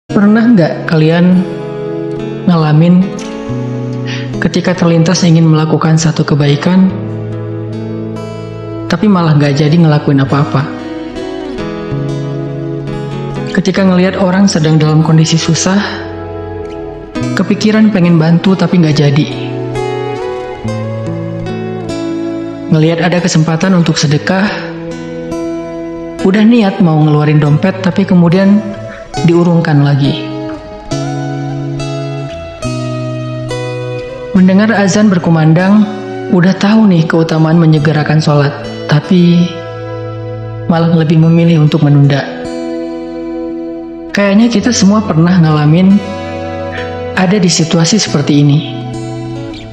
Pernah nggak kalian ngalamin ketika terlintas ingin melakukan satu kebaikan, tapi malah nggak jadi ngelakuin apa-apa? Ketika ngelihat orang sedang dalam kondisi susah, kepikiran pengen bantu tapi nggak jadi. Ngelihat ada kesempatan untuk sedekah, udah niat mau ngeluarin dompet tapi kemudian diurungkan lagi. Mendengar azan berkumandang, udah tahu nih keutamaan menyegerakan sholat, tapi malah lebih memilih untuk menunda. Kayaknya kita semua pernah ngalamin ada di situasi seperti ini.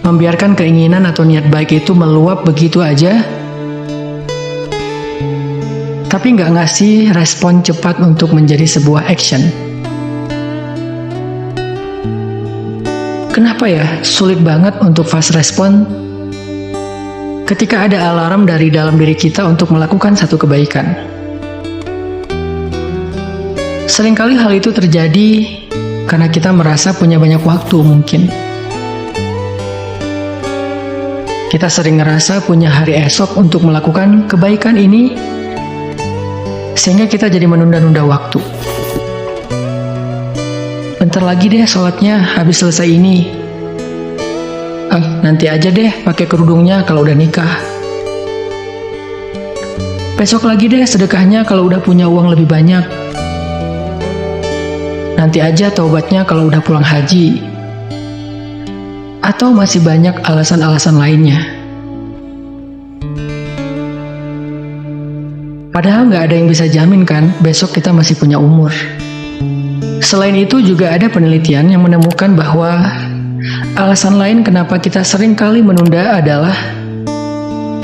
Membiarkan keinginan atau niat baik itu meluap begitu aja, tapi nggak ngasih respon cepat untuk menjadi sebuah action. Kenapa ya sulit banget untuk fast respon ketika ada alarm dari dalam diri kita untuk melakukan satu kebaikan? Seringkali hal itu terjadi karena kita merasa punya banyak waktu mungkin. Kita sering ngerasa punya hari esok untuk melakukan kebaikan ini, sehingga kita jadi menunda-nunda waktu. Bentar lagi deh sholatnya, habis selesai ini. Nanti aja deh pakai kerudungnya kalau udah nikah. Besok lagi deh sedekahnya kalau udah punya uang lebih banyak. Nanti aja taubatnya kalau udah pulang haji. Atau masih banyak alasan-alasan lainnya. Padahal nggak ada yang bisa jamin kan besok kita masih punya umur. Selain itu juga ada penelitian yang menemukan bahwa alasan lain kenapa kita sering kali menunda adalah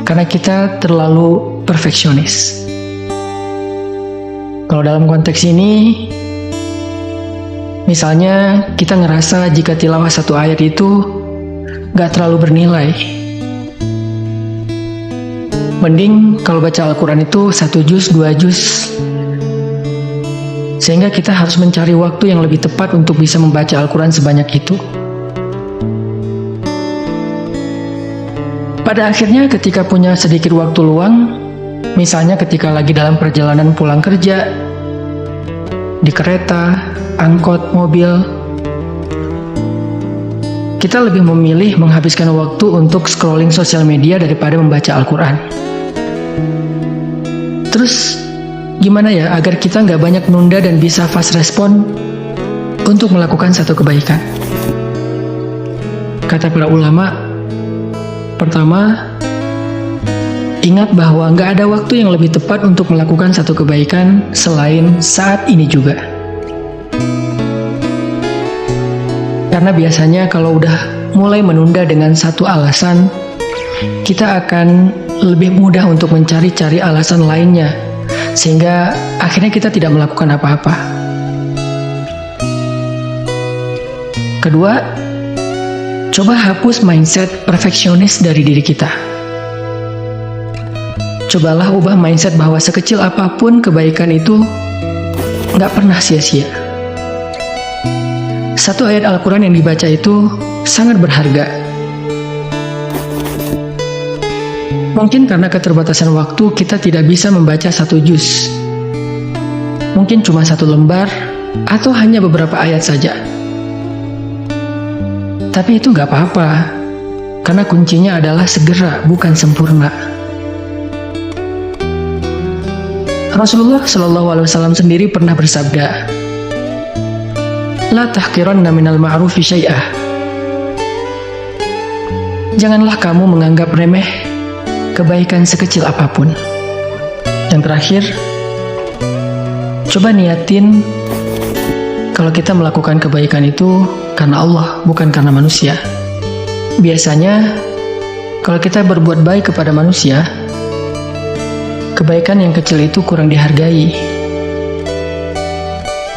karena kita terlalu perfeksionis. Kalau dalam konteks ini, misalnya kita ngerasa jika tilawah satu ayat itu nggak terlalu bernilai. Mending kalau baca Al-Quran itu 1 juz, 2 juz. Sehingga kita harus mencari waktu yang lebih tepat untuk bisa membaca Al-Quran sebanyak itu. Pada akhirnya ketika punya sedikit waktu luang, misalnya ketika lagi dalam perjalanan pulang kerja, di kereta, angkot, mobil, kita lebih memilih menghabiskan waktu untuk scrolling sosial media daripada membaca Al-Quran. Terus gimana ya agar kita nggak banyak nunda dan bisa fast respon untuk melakukan satu kebaikan? Kata para ulama, pertama, ingat bahwa nggak ada waktu yang lebih tepat untuk melakukan satu kebaikan selain saat ini juga. Karena biasanya kalau udah mulai menunda dengan satu alasan, kita akan lebih mudah untuk mencari-cari alasan lainnya, sehingga akhirnya kita tidak melakukan apa-apa. Kedua, coba hapus mindset perfeksionis dari diri kita. Cobalah ubah mindset bahwa sekecil apapun kebaikan itu nggak pernah sia-sia. Satu ayat Al-Quran yang dibaca itu sangat berharga. Mungkin karena keterbatasan waktu kita tidak bisa membaca 1 juz. Mungkin cuma 1 lembar atau hanya beberapa ayat saja. Tapi itu nggak apa-apa, karena kuncinya adalah segera, bukan sempurna. Rasulullah SAW sendiri pernah bersabda, La tahqiranna minal ma'rufi syai'ah. Janganlah kamu menganggap remeh kebaikan sekecil apapun. Yang terakhir, coba niatin kalau kita melakukan kebaikan itu karena Allah, bukan karena manusia. Biasanya, kalau kita berbuat baik kepada manusia, kebaikan yang kecil itu kurang dihargai,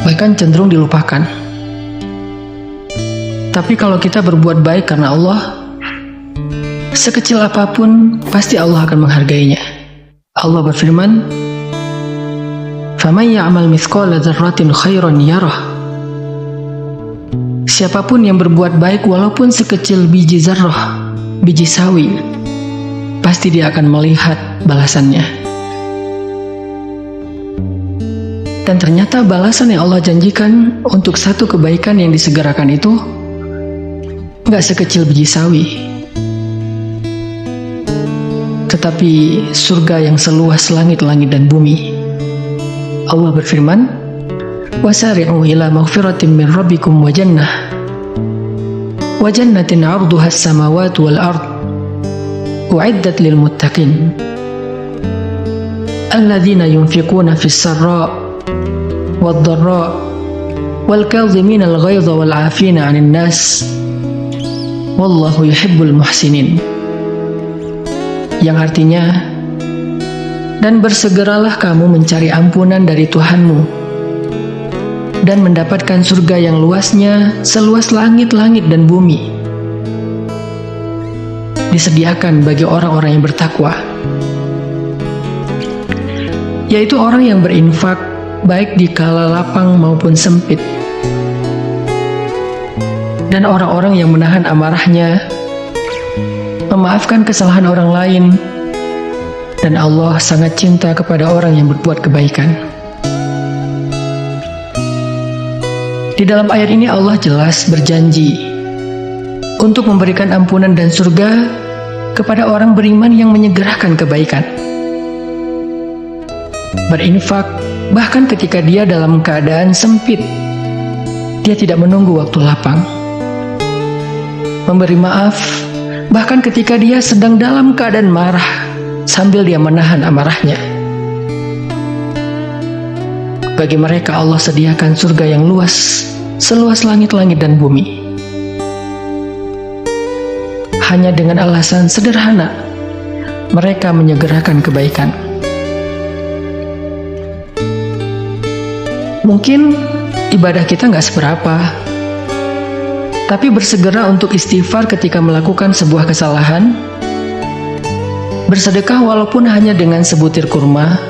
bahkan cenderung dilupakan. Tapi kalau kita berbuat baik karena Allah, sekecil apapun pasti Allah akan menghargainya. Allah berfirman, فَمَنْ يَعْمَلْ مِثْقَالَ ذَرَّةٍ خَيْرًا يَرَهُ Siapapun yang berbuat baik walaupun sekecil biji zarrah, biji sawi, pasti dia akan melihat balasannya. Dan ternyata balasan yang Allah janjikan untuk satu kebaikan yang disegerakan itu gak sekecil biji sawi, tetapi surga yang seluas langit-langit dan bumi. Allah berfirman, "Wasari'u ila maghfiratin min rabbikum wa jannatin 'arduha as-samawati wal ard u'iddat lil muttaqin alladzina yunfiquna fis sarra' wad dharra' wal kadhimina al ghaidha wal 'afina 'anil nas wallahu yuhibbul muhsinin." Yang artinya, dan bersegeralah kamu mencari ampunan dari Tuhanmu dan mendapatkan surga yang luasnya seluas langit-langit dan bumi, disediakan bagi orang-orang yang bertakwa, yaitu orang yang berinfak baik di kala lapang maupun sempit, dan orang-orang yang menahan amarahnya, memaafkan kesalahan orang lain, dan Allah sangat cinta kepada orang yang berbuat kebaikan. Di dalam ayat ini Allah jelas berjanji untuk memberikan ampunan dan surga kepada orang beriman yang menyegerakan kebaikan, berinfak bahkan ketika dia dalam keadaan sempit, dia tidak menunggu waktu lapang, memberi maaf bahkan ketika dia sedang dalam keadaan marah sambil dia menahan amarahnya. Bagi mereka Allah sediakan surga yang luas, seluas langit-langit dan bumi. Hanya dengan alasan sederhana, mereka menyegerakan kebaikan. Mungkin ibadah kita nggak seberapa, tapi bersegera untuk istighfar ketika melakukan sebuah kesalahan, bersedekah walaupun hanya dengan sebutir kurma,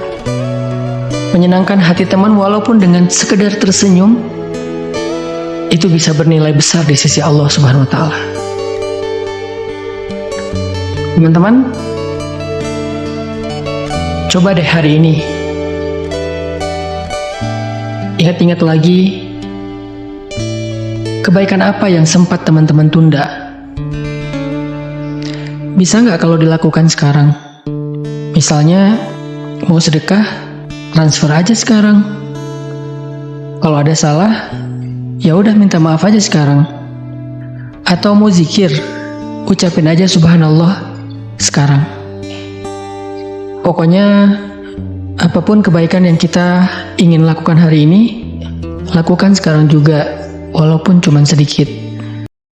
menyenangkan hati teman walaupun dengan sekedar tersenyum, itu bisa bernilai besar di sisi Allah Subhanahu wa Ta'ala. Teman-teman, coba deh hari ini ingat-ingat lagi kebaikan apa yang sempat teman-teman tunda. Bisa nggak kalau dilakukan sekarang? Misalnya mau sedekah, transfer aja sekarang. Kalau ada salah, ya udah minta maaf aja sekarang. Atau mau zikir, ucapin aja subhanallah sekarang. Pokoknya apapun kebaikan yang kita ingin lakukan hari ini, lakukan sekarang juga, walaupun cuma sedikit.